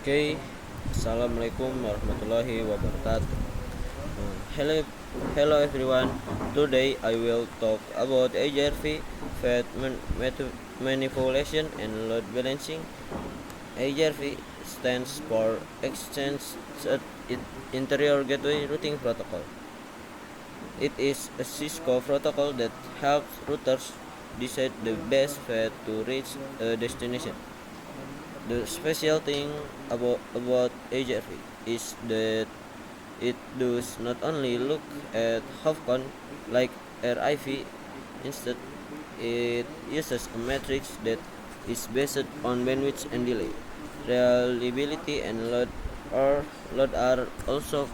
Okay, Assalamualaikum warahmatullahi wabarakatuh. Hello, hello everyone. Today I will talk about HRV, fat manipulation and load balancing. HRV stands for Exchange Interior Gateway Routing Protocol. It is a Cisco protocol that helps routers decide the best path to reach a destination. The special thing about HRV is that it does not only look at Hofcon like RIV, instead it uses a matrix that is based on bandwidth and delay. Reliability and load are also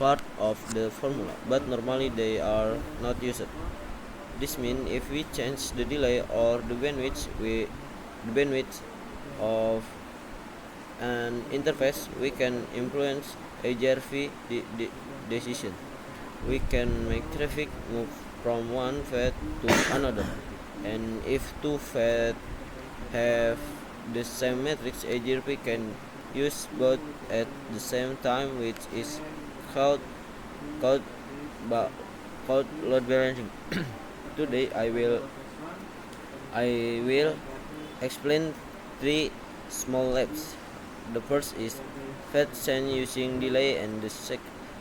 part of the formula, but normally they are not used. This means if we change the delay or the bandwidth of an interface, we can influence HRV decision. We can make traffic move from one path to another, and if two paths have the same matrix, HRV can use both at the same time, which is called called, called load balancing. Today I will explain three small labs. The first is fat chain using delay, and the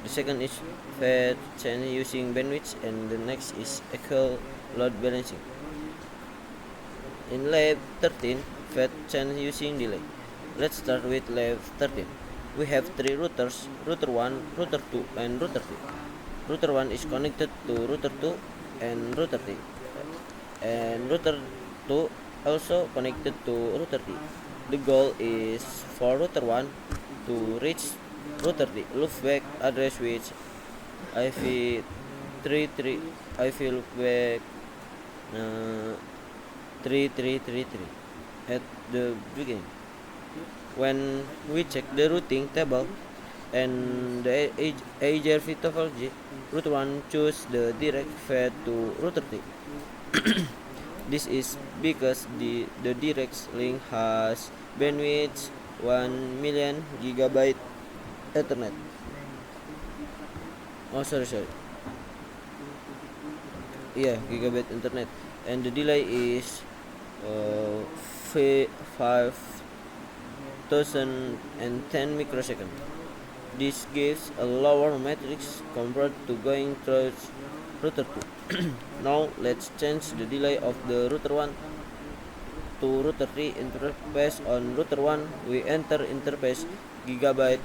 second is fat chain using bandwidth, and the next is equal load balancing. In lab 13, fat chain using delay. Let's start with lab 13. We have three routers, router 1, router 2, and router 3. Router 1 is connected to router 2 and router 3, and router 2 also connected to router 3. The goal is for router 1 to reach router 3 loopback address which IP33 IP loopback 3333 at the beginning. When we check the routing table and the HRV topology, router 1 choose the direct path to router 3. This is because the direct link has bandwidth 1 million gigabyte Ethernet. Oh, sorry. Yeah, gigabyte Internet, and the delay is 5010 microseconds. This gives a lower matrix compared to going through router 2. Now let's change the delay of the router 1 to router 3 interface. On router 1 we enter interface gigabyte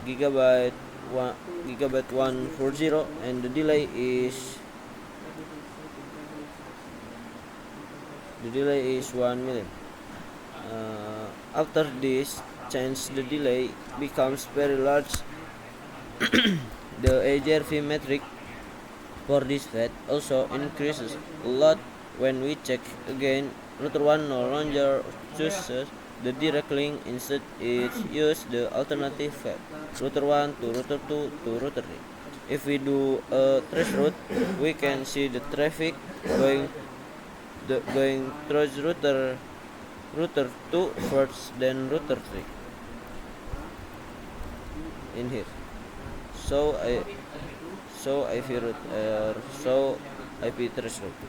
140, and the delay is 1 million. After this change, the delay becomes very large. The HRV metric for this path also increases a lot. When we check again, router 1 no longer chooses the direct link, instead it uses the alternative path, router 1 to router 2 to router 3. If we do a trace route, we can see the traffic going through router 2 first, then router 3 in here. So IP trace route.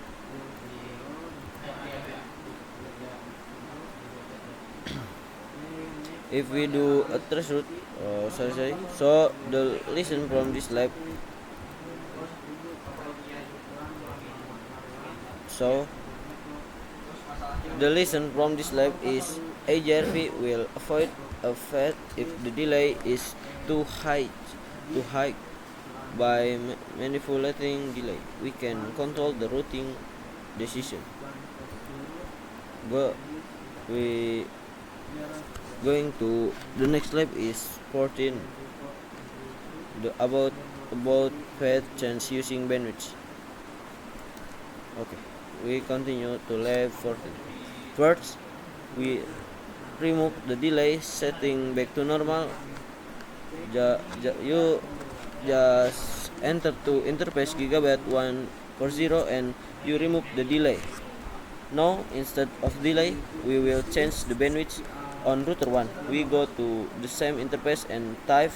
If we do a trace route, so the lesson from this lab. So the lesson from this lab is HRV will avoid a path if the delay is too high. By manipulating delay, we can control the routing decision. We going to the next lab is 14. About path change using bandwidth. Okay, we continue to lab 14. First, we remove the delay, setting back to normal. You just enter to interface gigabyte 140 and you remove the delay. Now instead of delay, we will change the bandwidth On router 1, we go to the same interface and type.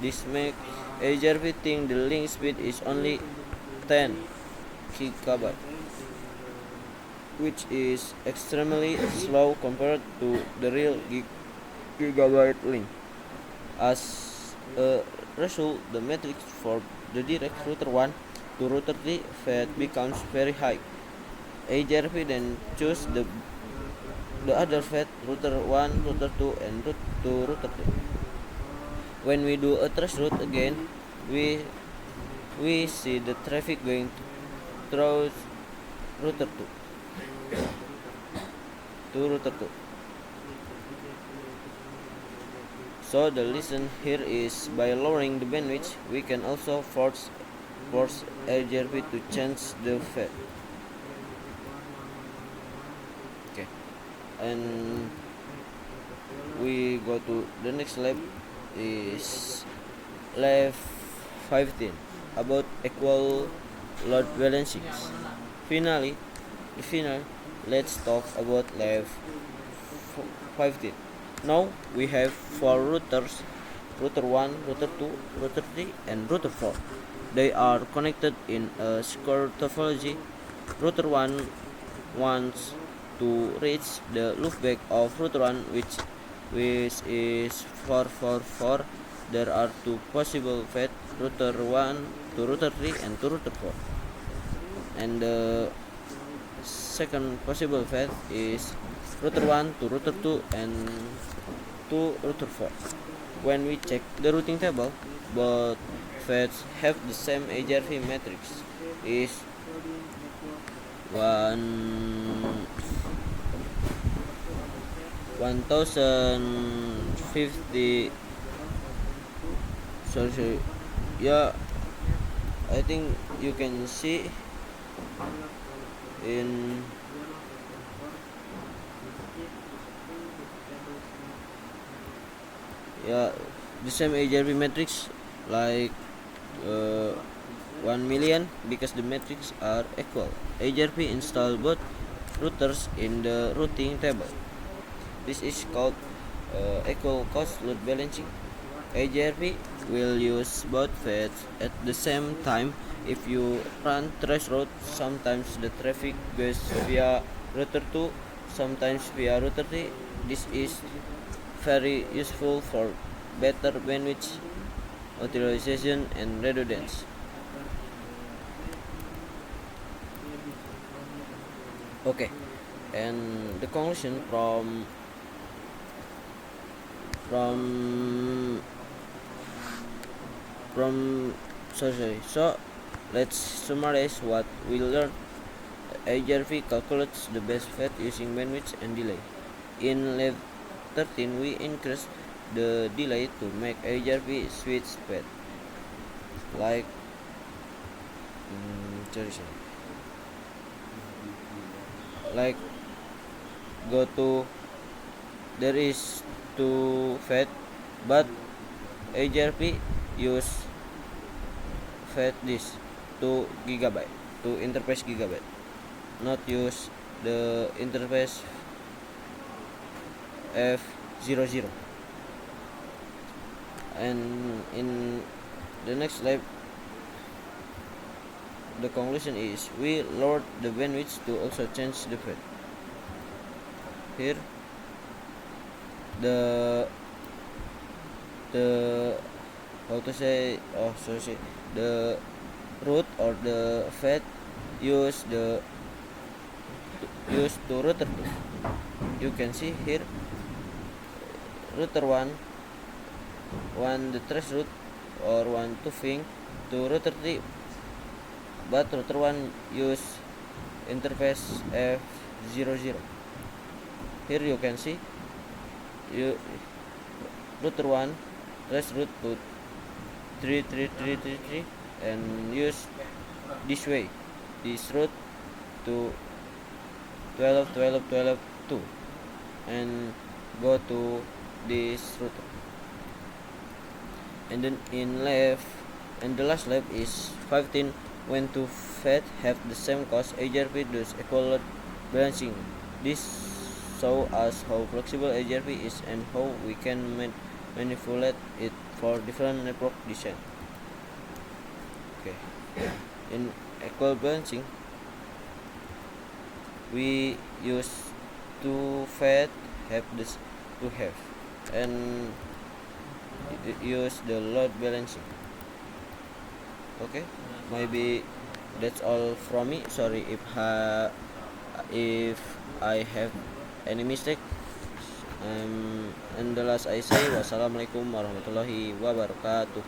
This makes Hyper-V think the link speed is only 10 GB, which is extremely slow compared to the real gigabyte link. As a result, the metrics for the direct router 1 to router 3 fed becomes very high. Hyper-V then choose the other fed router 1, router 2, and route to router 3. When we do a trace route again, we see the traffic going through router 2 to router 2. So the lesson here is by lowering the bandwidth, we can also force Hyper-V to change the fed. Okay, and we go to the next lab is lab 15 about equal load balancing. Finally, let's talk about lab 15. Now we have 4 routers: router 1, router 2, router 3, and router 4. They are connected in a square topology. Router 1 wants to reach the loopback of router 1, which is 444. There are two possible paths: router 1 to router 3 and to router 4. And the second possible path is router 1 to router 2 and to router 4. When we check the routing table, both paths have the same Hyper-V matrix is 1050. Sorry, yeah, I think you can see in the same Hyper-V matrix like 1 million, because the matrices are equal. Hyper-V install both routers in the routing table. This is called equal cost load balancing. Hyper-V will use both paths at the same time. If you run trace route, sometimes the traffic goes via router 2, sometimes via router 3. This is very useful for better bandwidth utilization and redundancy. Okay, and the conclusion from sorry. So let's summarize what we learned. Hyper-V calculates the best path using bandwidth and delay. In lab 13, we increased the delay to make Hyper-V switch path. Like sorry. Like go to, there is two path, but Hyper-V use path this 2 gigabyte to interface gigabyte, not use the interface F00. And in the next slide, the conclusion is we lowered the bandwidth to also change the path. Here the how to say, the route or the path use to router 2. You can see here router 1 the trace route or want to ping to router 3, but router 1 use interface F00. Here you can see router 1 trace route to 33333 and use this way, this route to 12 and go to this router. And then in the last lab is 15. When two paths have the same cost, Hyper-V does equal load balancing. This show us how flexible HRV is and how we can manipulate it for different network design. Okay. In equal balancing, we use two fat have this to have and use the load balancing. Okay, maybe that's all from me. Sorry if I have any mistake. And the last I say, wassalamualaikum warahmatullahi wabarakatuh.